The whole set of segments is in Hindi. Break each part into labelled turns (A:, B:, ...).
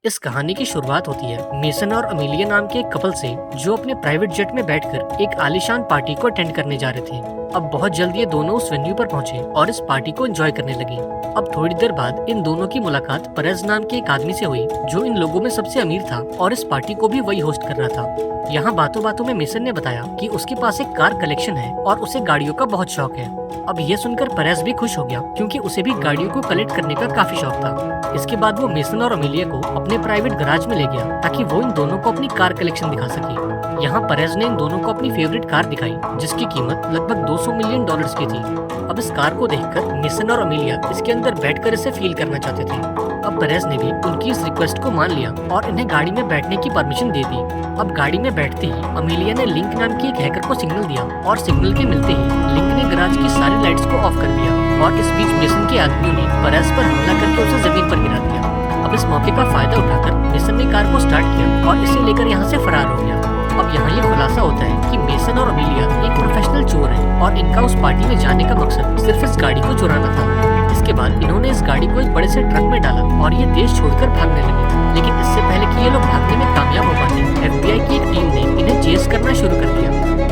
A: इस कहानी की शुरुआत होती है मेसन और अमीलिया नाम के एक कपल से, जो अपने प्राइवेट जेट में बैठकर एक आलीशान पार्टी को अटेंड करने जा रहे थे। अब बहुत जल्द ये दोनों उस वेन्यू पर पहुंचे और इस पार्टी को एंजॉय करने लगे। अब थोड़ी देर बाद इन दोनों की मुलाकात परez नाम के एक आदमी से हुई, जो इन लोगों में सबसे अमीर था और इस पार्टी को भी वही होस्ट कर रहा था। यहाँ बातों बातों में मेसन ने बताया कि उसके पास एक कार कलेक्शन है और उसे गाड़ियों का बहुत शौक है। अब ये सुनकर परez भी खुश हो गया, क्योंकि उसे भी गाड़ियों को कलेक्ट करने का काफी शौक था। इसके बाद वो मेसन और अमीलिया को अपने प्राइवेट गैराज में ले गया, ताकि वो इन दोनों को अपनी कार कलेक्शन दिखा सके। यहाँ परez ने इन दोनों को अपनी फेवरेट कार दिखाई, जिसकी कीमत लगभग $200 मिलियन की थी। अब इस कार को देखकर मेसन और अमीलिया इसके अंदर बैठकर इसे फील करना चाहते थे। अब परez ने भी उनकी इस रिक्वेस्ट को मान लिया और इन्हें गाड़ी में बैठने की परमिशन दे दी। अब गाड़ी में बैठते ही अमीलिया ने लिंक नाम की एक हैकर को सिग्नल दिया और सिग्नल के मिलते ही लिंक ने गैराज की सारी लाइट्स को ऑफ कर दिया और इस बीच मेसन के आदमियों ने परez पर हमला करके उसे जमीन पर गिरा दिया। अब इस मौके का फायदा उठाकर मेसन ने कार को स्टार्ट किया और इसे लेकर यहाँ से फरार हो गया। अब यहाँ ये खुलासा होता है कि मेसन और अमीलिया एक प्रोफेशनल चोर हैं और इनका उस पार्टी में जाने का मकसद सिर्फ इस गाड़ी को चुराना था। इसके बाद इन्होंने इस गाड़ी को एक बड़े से ट्रक में डाला और ये देश छोड़कर भागने लगे। लेकिन इससे पहले कि ये लोग भागने में कामयाब हो पाते, FBI की एक टीम ने इन्हें चेस करना शुरू कर दिया।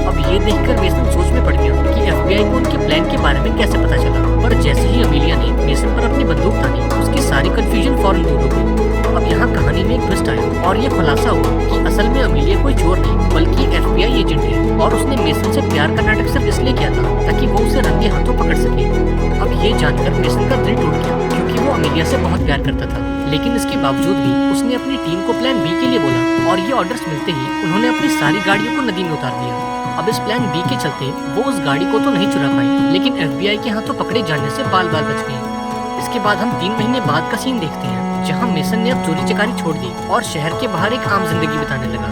A: अब ये देखकर मेसन सोच में पड़ गया कि FBI को उनके प्लान के बारे में कैसे पता चला। पर जैसे ही अमीलिया ने मेसन पर अपनी बंदूक तानी, उसकी सारी कंफ्यूजन फौरन दूर हो गई। अब यहाँ कहानी में एक ट्विस्ट आया और ये खुलासा हुआ कि असल में अमीलिया कोई चोर नहीं, बल्कि FBI एजेंट है और उसने मेसन से प्यार का नाटक सिर्फ इसलिए किया था ताकि वो उसे रंगे हाथों पकड़ सके। अब ये जानकर मेसन का दिल टूट गया, क्योंकि वो अमीलिया से बहुत प्यार करता था। लेकिन इसके बावजूद भी उसने अपनी टीम को प्लान B के लिए बोला और ये ऑर्डर्स मिलते ही उन्होंने अपनी सारी गाड़ियों को नदी में उतार दिया। अब इस प्लान B के चलते वो उस गाड़ी को तो नहीं चुरा पाए, लेकिन FBI के हाथों पकड़े जाने से बाल बाल बच गए। इसके बाद हम 3 महीने बाद का सीन देखते हैं, जहाँ मेसन ने अब चोरी चकारी छोड़ दी और शहर के बाहर एक आम जिंदगी बिताने लगा।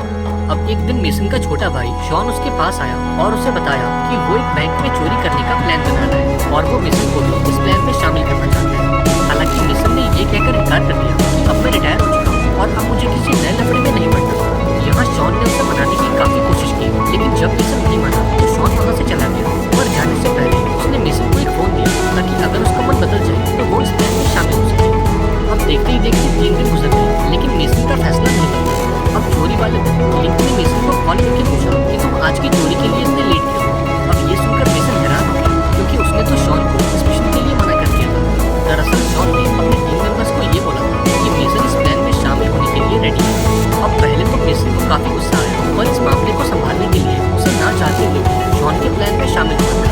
A: अब एक दिन मेसन का छोटा भाई शॉन उसके पास आया और उसे बताया कि वो एक बैंक में चोरी करने का प्लान बना रहा है और वो मेसन को भी इस प्लान में शामिल करना चाहता है। हालांकि मेसन ने ये कहकर इनकार कर दिया कि अब मैं रिटायर हो चुका हूँ और अब मुझे किसी नए लफड़े में नहीं पड़ना। यहाँ शॉन ने उसे मनाने की काफी कोशिश की, लेकिन जब मेसन नहीं माना तो शॉन वहाँ से चला गया। पर जाने से पहले उसने मेसन को एक फोन दिया, ताकि अगर उसका मन बदल जाए तो वो इस प्लान में शामिल हो सके। अब देखते ही देखते 3 दिन गुजर गए, लेकिन मेसन का फैसला नहीं बदला। अब चोरी वाले दिन लिंक ने मेसन को कॉल करके पूछा कि तुम आज की चोरी के लिए इतने लेट क्यों हो। अब ये सुनकर मेसन हैरान हो गया, क्योंकि उसने तो शॉन को इस मिशन के लिए मना कर दिया था। दरअसल शॉन ने अपने टीम मेंबर्स को ये बोला था कि मेसन इस प्लान में शामिल होने के लिए रेडी है। अब पहले तो मेसन को काफी गुस्सा आया, पर इस मामले को संभालने के लिए उसे ना चाहते हुए भी शॉन के प्लान में शामिल हुआ था।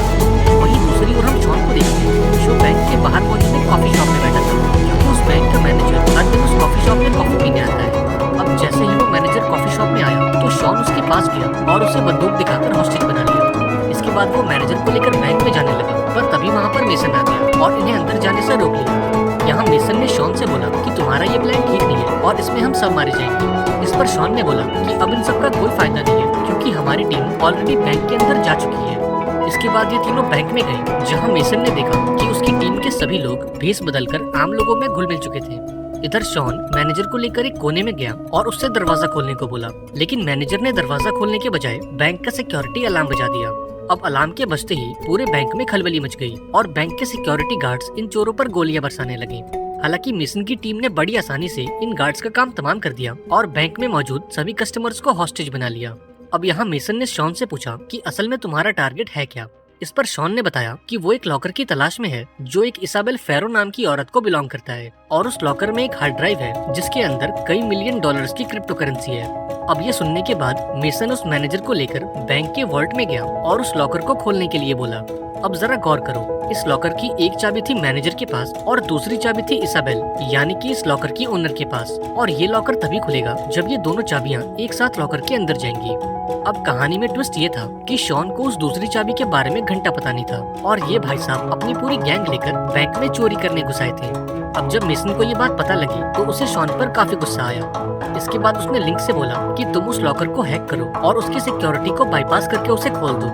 A: वहीं दूसरी ओर हम शॉन को देखते हैं, जो बैंक के बाहर मौजूद एक कॉफी शॉप में बैठा था, क्योंकि उस बैंक का मैनेजर हर दिन उस कॉफी शॉप में कॉफी पीने आता है। अब जैसे ही वो मैनेजर कॉफी शॉप में आया तो शॉन उसके पास गया और उसे बंदूक दिखाकर हॉस्टेज बना लिया। इसके बाद वो मैनेजर को लेकर बैंक में जाने लगा, पर तभी वहाँ पर मेसन आ गया और इन्हें अंदर जाने से रोक लिया। यहाँ मेसन ने शॉन से बोला कि तुम्हारा ये प्लान ठीक नहीं है और इसमें हम सब मारे जाएंगे। इस पर शॉन ने बोला कि अब इन सब का कोई फायदा नहीं है, क्योंकि हमारी टीम ऑलरेडी बैंक के अंदर जा चुकी है। इसके बाद ये तीनों बैंक में गए, जहाँ मेसन ने देखा कि उसकी टीम के सभी लोग भेष बदलकर आम लोगों में घुल मिल चुके थे। इधर शॉन मैनेजर को लेकर एक कोने में गया और उससे दरवाजा खोलने को बोला, लेकिन मैनेजर ने दरवाजा खोलने के बजाय बैंक का सिक्योरिटी अलार्म बजा दिया। अब अलार्म के बजते ही पूरे बैंक में खलबली मच गई और बैंक के सिक्योरिटी गार्ड्स इन चोरों पर गोलियां बरसाने लगे। हालांकि मेसन की टीम ने बड़ी आसानी से इन गार्ड्स का काम तमाम कर दिया और बैंक में मौजूद सभी कस्टमर्स को हॉस्टेज बना लिया। अब यहाँ मेसन ने शॉन से पूछा कि असल में तुम्हारा टारगेट है क्या। इस पर शॉन ने बताया कि वो एक लॉकर की तलाश में है, जो एक इसाबेल फेरो नाम की औरत को बिलोंग करता है और उस लॉकर में एक हार्ड ड्राइव है, जिसके अंदर कई मिलियन डॉलर्स की क्रिप्टो करेंसी है। अब ये सुनने के बाद मेसन उस मैनेजर को लेकर बैंक के वॉल्ट में गया और उस लॉकर को खोलने के लिए बोला। अब जरा गौर करो, इस लॉकर की एक चाबी थी मैनेजर के पास और दूसरी चाबी थी इसाबेल, यानी कि इस लॉकर की ओनर के पास। और ये लॉकर तभी खुलेगा जब ये दोनों चाबियां एक साथ लॉकर के अंदर जाएंगी। अब कहानी में ट्विस्ट ये था कि शॉन को उस दूसरी चाबी के बारे में घंटा पता नहीं था और ये भाई साहब अपनी पूरी गैंग लेकर बैंक में चोरी करने घुस आए थे। अब जब मेसन को ये बात पता लगी तो उसे शॉन पर काफी गुस्सा आया। इसके बाद उसने लिंक से बोला कि तुम उस लॉकर को हैक करो और उसकी सिक्योरिटी को बाईपास करके उसे खोल दो।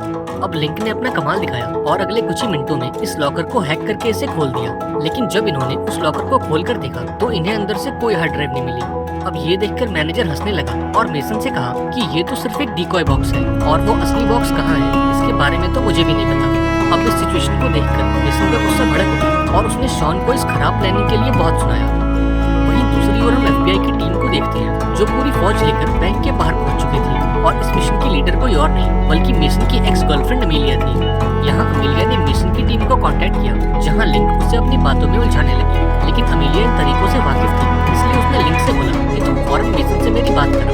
A: अब लिंक ने अपना कमाल दिखाया और अगले कुछ ही मिनटों में इस लॉकर को हैक करके इसे खोल दिया। लेकिन जब इन्होंने उस लॉकर को खोलकर देखा तो इन्हें अंदर से कोई हार्ड ड्राइव नहीं मिली। अब ये देखकर मैनेजर हंसने लगा और मेसन से कहा कि ये तो सिर्फ एक डिकॉय बॉक्स है और वो असली बॉक्स कहाँ है इसके बारे में तो मुझे भी नहीं पता। अब इस सिचुएशन को देखकर मेसन का गुस्सा भड़क उठा और उसने शॉन को इस खराब प्लानिंग के लिए बहुत सुनाया। वहीं दूसरी ओर हम FBI की टीम को फौज लेकर बैंक के बाहर पहुंच चुकी थी और इस मिशन की लीडर कोई और नहीं बल्कि मेसन की एक्स गर्लफ्रेंड अमीलिया थी। यहाँ अमीलिया ने मेसन की टीम को कांटेक्ट किया, जहाँ लिंक उसे अपनी बातों में उलझाने लगी, लेकिन अमीलिया इन तरीकों से वाकिफ थी, इसलिए उसने लिंक से बोला कि तुम फौरन मेसन से मेरी बात करो।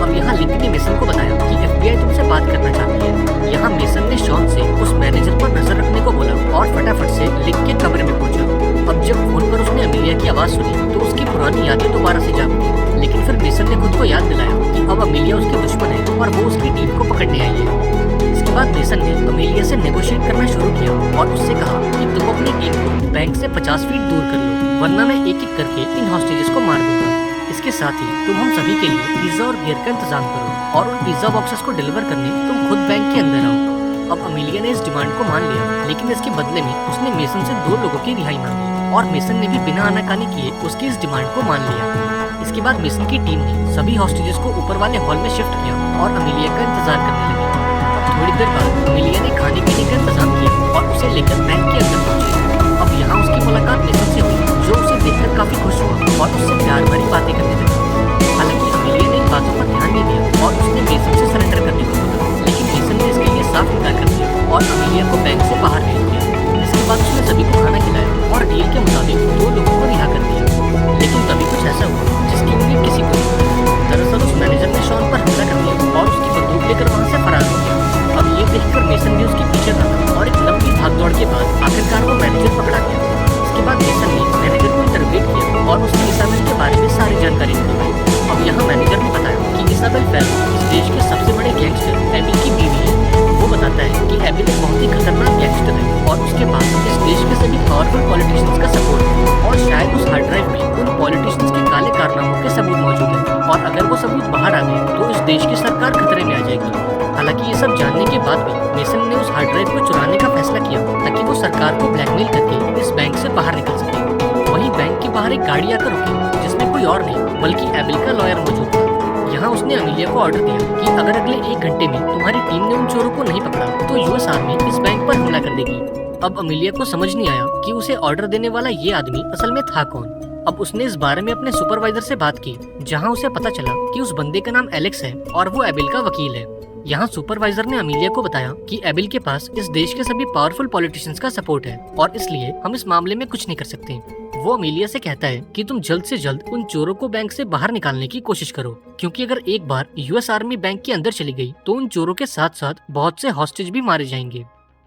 A: अब यहाँ लिंक ने मेसन को बताया कि FBI तुमसे बात करना चाहती है। यहाँ मेसन ने शॉन से उस मैनेजर पर नजर रखने को बोला और फटाफट से लिंक के कमरे में पहुंचा। अब जब फोन पर उसने अमीलिया की आवाज सुनी तो उसकी पुरानी यादें दोबारा से जाग उठी, लेकिन फिर मेसन ने खुद को याद दिलाया कि अब अमीलिया उसकी दुश्मन है और वो उसकी टीम को पकड़ने आई है। इसके बाद मेसन ने अमीलिया से नेगोशिएट करना शुरू किया और उससे कहा कि तुम अपनी टीम को बैंक से 50 फीट दूर कर लो, वरना मैं एक एक करके इन हॉस्टेजेस को मार दूंगा। इसके साथ ही तुम हम सभी के लिए पिज्जा और बियर का इंतजाम करो और उन पिज्जा बॉक्सेस को डिलीवर करने तुम खुद बैंक के अंदर आओ। अब अमीलिया ने इस डिमांड को मान लिया, लेकिन इसके बदले में उसने मेसन से 2 लोगों की रिहाई मांगी और मेसन ने भी बिना आनाकानी किए उसकी इस डिमांड को मान लिया। इसके बाद मेसन की टीम ने सभी हॉस्टेजेस को ऊपर वाले हॉल में शिफ्ट किया और अमीलिया का इंतजार करने लगी। थोड़ी देर बाद अमीलिया ने खाने पीने का इंतजाम किया और उसे लेकर बैंक के अंदर पहुंची। अब यहाँ उसकी मुलाकात मेसन से हुई, जो उसे देखकर काफी खुश हुआ और उससे प्यार भरी बातें करने लगी। हालांकि अमीलिया ने इन बातों पर ध्यान नहीं दिया और उसने मेसन से सरेंडर करने को बोला, लेकिन मेसन ने इसके लिए साफ इनकार कर दिया और अमीलिया को बैंक से बाहर भेज दिया। इसके बाद उसने सभी को खाना खिलाया और डील के मुताबिक 2 लोगों को रिहा कर दिया, लेकिन तभी कुछ ऐसा हुआ जिसकी उम्मीद किसी को नहीं थी। दरअसल उस मैनेजर ने शॉन पर हमला कर दिया और उसकी बंदूक लेकर वहाँ से फरार हो गया। अब ये देखकर मेसन भी उसके पीछे था और एक लंबी भागदौड़ के बाद आखिरकार वो मैनेजर पकड़ा गया। इसके बाद मेसन ने मैनेजर को इंटरोगेट किया और उसने इसाबेल के बारे में सारी जानकारी निकलवाई। अब यहाँ मैनेजर ने बताया कि इसाबेल फेरो इस देश के सबसे बड़े गैंगस्टर एबिल की बीवी है। वो बताता है कि एबिल एक बहुत ही खतरनाक गैंगस्टर है और उसके पास इस देश के सभी पावरफुल पॉलिटिशियंस का सपोर्ट है और शायद उस हार्ड ड्राइव में उन पॉलिटिशियंस के काले कारनामों के सबूत मौजूद है और अगर वो सबूत बाहर आ गए तो इस देश की सरकार खतरे में आ जाएगी। हालांकि ये सब जानने के बाद भी मेसन ने उस हार्ड ड्राइव को चुराने का फैसला किया ताकि वो सरकार को ब्लैकमेल करके इस बैंक से बाहर निकल सके। वहीं बैंक के बाहर एक गाड़ी आकर रुकी जिसमें कोई और नहीं बल्कि एबिल का लॉयर मौजूद था। यहाँ उसने अमीलिया को ऑर्डर दिया कि अगर अगले 1 घंटे में तुम्हारी टीम ने उन चोरों को नहीं पकड़ा तो US आर्मी इस बैंक पर हमला कर देगी। अब अमीलिया को समझ नहीं आया कि उसे ऑर्डर देने वाला ये आदमी असल में था कौन। अब उसने इस बारे में अपने सुपरवाइजर से बात की, जहाँ उसे पता चला कि उस बंदे का नाम एलेक्स है और वो एबिल का वकील है। यहाँ सुपरवाइजर ने अमीलिया को बताया कि एबिल के पास इस देश के सभी पावरफुल पॉलिटिशियंस का सपोर्ट है और इसलिए हम इस मामले में कुछ नहीं कर सकते। वो अमीलिया से कहता है कि तुम जल्द से जल्द उन चोरों को बैंक से बाहर निकालने की कोशिश करो, क्योंकि अगर एक बार US आर्मी बैंक के अंदर चली गई तो उन चोरों के साथ साथ बहुत से हॉस्टेज भी मारे जाएंगे।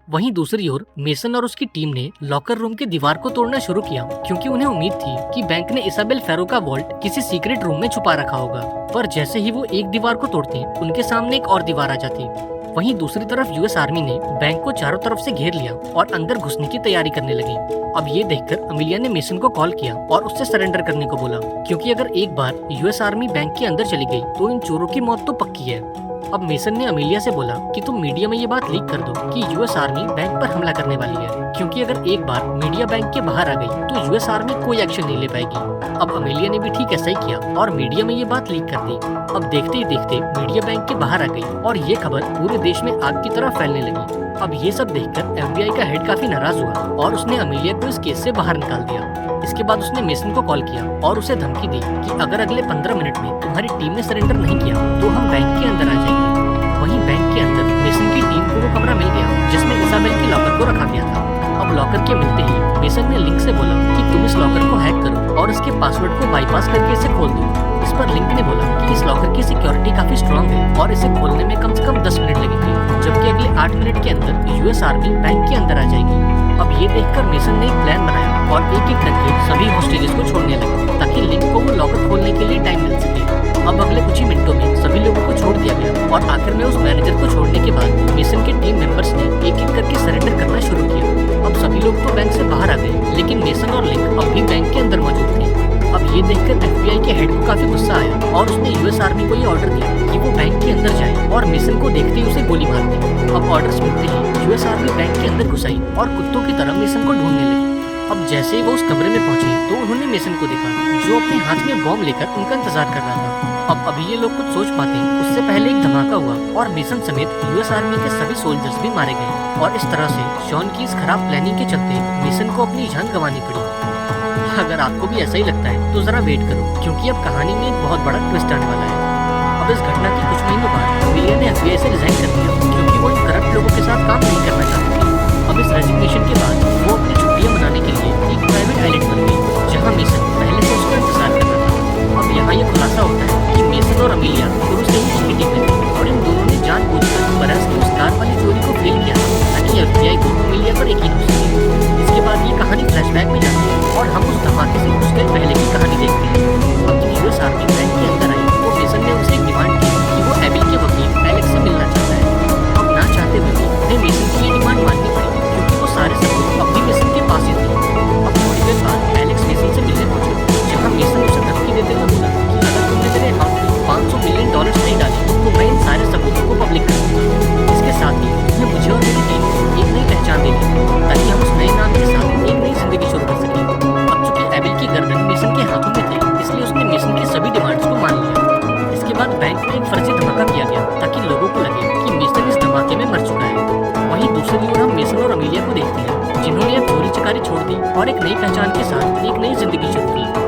A: वहीं दूसरी ओर मेसन और उसकी टीम ने लॉकर रूम की दीवार को तोड़ना शुरू किया, क्योंकि उन्हें उम्मीद थी कि बैंक ने इसाबेल फेरो का वॉल्ट किसी सीक्रेट रूम में छुपा रखा होगा। पर जैसे ही वो एक दीवार को तोड़ते उनके सामने एक और दीवार आ जाती। वहीं दूसरी तरफ US आर्मी ने बैंक को चारों तरफ से घेर लिया और अंदर घुसने की तैयारी करने लगी। अब ये देखकर अमीलिया ने मेसन को कॉल किया और उससे सरेंडर करने को बोला, क्योंकि अगर एक बार US आर्मी बैंक के अंदर चली गई तो इन चोरों की मौत तो पक्की है। अब मेसन ने अमीलिया से बोला कि तुम मीडिया में ये बात लीक कर दो कि US आर्मी बैंक पर हमला करने वाली है, क्योंकि अगर एक बार मीडिया बैंक के बाहर आ गई तो US आर्मी कोई एक्शन नहीं ले पाएगी। अब अमीलिया ने भी ठीक ऐसा ही किया और मीडिया में ये बात लीक कर दी। अब देखते ही देखते मीडिया बैंक के बाहर आ गई और ये खबर पूरे देश में आग की तरह फैलने लगी। अब ये सब देखकर FBI का हेड काफी नाराज हुआ और उसने अमीलिया को इस केस से बाहर निकाल दिया। इसके बाद उसने मेसन को कॉल किया और उसे धमकी दी कि अगर अगले 15 मिनट में तुम्हारी टीम ने सरेंडर नहीं किया तो हम बैंक के अंदर आ जाएंगे। वहीं बैंक के अंदर मेसन की टीम को वो कमरा मिल गया जिसमें इसाबेल के लॉकर को रखा गया था। अब लॉकर के मिलते ही मेसन ने लिंक से बोला कि तुम इस लॉकर को हैक करो और इसके पासवर्ड को बाईपास करके इसे खोल दो। इस पर लिंक ने बोला कि इस लॉकर की सिक्योरिटी काफी स्ट्रांग है और इसे खोलने में कम से कम 10 मिनट लगेंगे, जबकि अगले 8 मिनट के अंदर US आर्मी बैंक के अंदर आ जाएगी। अब ये देखकर मेसन ने एक प्लान बनाया और एक एक करके सभी हॉस्टेजेस को छोड़ने लगे ताकि लिंक को वो लॉकर खोलने के लिए टाइम मिल सके। अब अगले कुछ ही मिनटों में सभी लोगों को छोड़ दिया गया और आखिर में उस मैनेजर को छोड़ने के बाद मेसन के टीम मेंबर्स ने एक एक करके सरेंडर करना शुरू किया। अब सभी लोग तो बैंक से बाहर आ गए, लेकिन मेसन और लिंक अब भी बैंक के अंदर मौजूद थे। अब ये देखकर FBI के हेड को काफी गुस्सा आया और उसने US आर्मी को ये ऑर्डर दिया कि वो बैंक के अंदर जाए और मेसन को देखते ही उसे गोली मार दी। अब ऑर्डर्स मिलते ही US आर्मी बैंक के अंदर घुस आई और कुत्तों की तरह मेसन को ढूंढने लगी। अब जैसे ही वो उस कमरे में पहुंची तो उन्होंने मेसन को देखा, जो अपने हाथ में बॉम्ब लेकर उनका इंतजार कर रहा था। अब अभी ये लोग कुछ सोच पाते उससे पहले एक धमाका हुआ और मेसन समेत US आर्मी के सभी सोल्जर्स भी मारे गए और इस तरह से शॉन की इस खराब प्लानिंग के चलते मेसन को अपनी जान गंवानी पड़ी। अगर आपको भी ऐसा ही लगता है तो जरा वेट करो, क्योंकि अब कहानी में एक बहुत बड़ा ट्विस्ट आने वाला है। अब इस घटना के कुछ महीनों बाद अमेलिया ने FBI से रिजाइन कर दिया क्योंकि वो इन करप्ट लोगों के साथ काम नहीं करना चाहती थी। अब इस रेजिग्नेशन के बाद वो अपनी छुट्टियां मनाने के लिए एक प्राइवेट आइलैंड पर गई जहाँ मेसन पहले से उसका इंतजार कर रहा था। अब यहाँ ये खुलासा होता है कि मेसन और अमेलिया शुरू से ही एक टीम में थे और इन दोनों ने जानबूझकर बरस की उस कार वाली चोरी को फेल किया ताकि FBI को अमेलिया पर यकीन हो सके। इसके बाद ये कहानी फ्लैशबैक में जाती है और हम उस धमाके से कुछ देर पहले की कहानी देखते हैं। अब जब यूएस आर्मी बैंक के अंदर आई तो मेसन ने उनसे एक डिमांड की कि वो एबिल के वकील एलेक्स से मिलना चाहता है। अब ना चाहते हुए भी उन्हें मेसन की ये डिमांड माननी पड़ी क्योंकि वो सारे सबूत अब भी मेसन के पास ही थे। अब थोड़ी देर बाद एलेक्स मेसन से मिलने पहुंचे जहाँ मेसन उसे धमकी देते हुए बोला कि अगर तुमने मेरे अकाउंट में $500 मिलियन नहीं डाले तो मैं इन सारे सबूतों को पब्लिक कर दूंगा। इसके साथ ही तुम्हें मुझे और मेरी टीम को एक नई पहचान देनी है ताकि हम उस नए नाम के साथ एक नई जिंदगी शुरू कर सकें। अब चूंकि एबिल की गर्दन मेसन के हाथों में थी इसलिए उसने मेसन की सभी डिमांड्स को मान लिया। इसके बाद बैंक में एक फर्जी धमाका किया गया ताकि लोगों को लगे कि मेसन इस धमाके में मर चुका है। वहीं दूसरी ओर हम मेसन और अमेलिया को देखते हैं जिन्होंने अब चोरी चकारी छोड़ दी और एक नई पहचान के साथ एक नई जिंदगी शुरू की।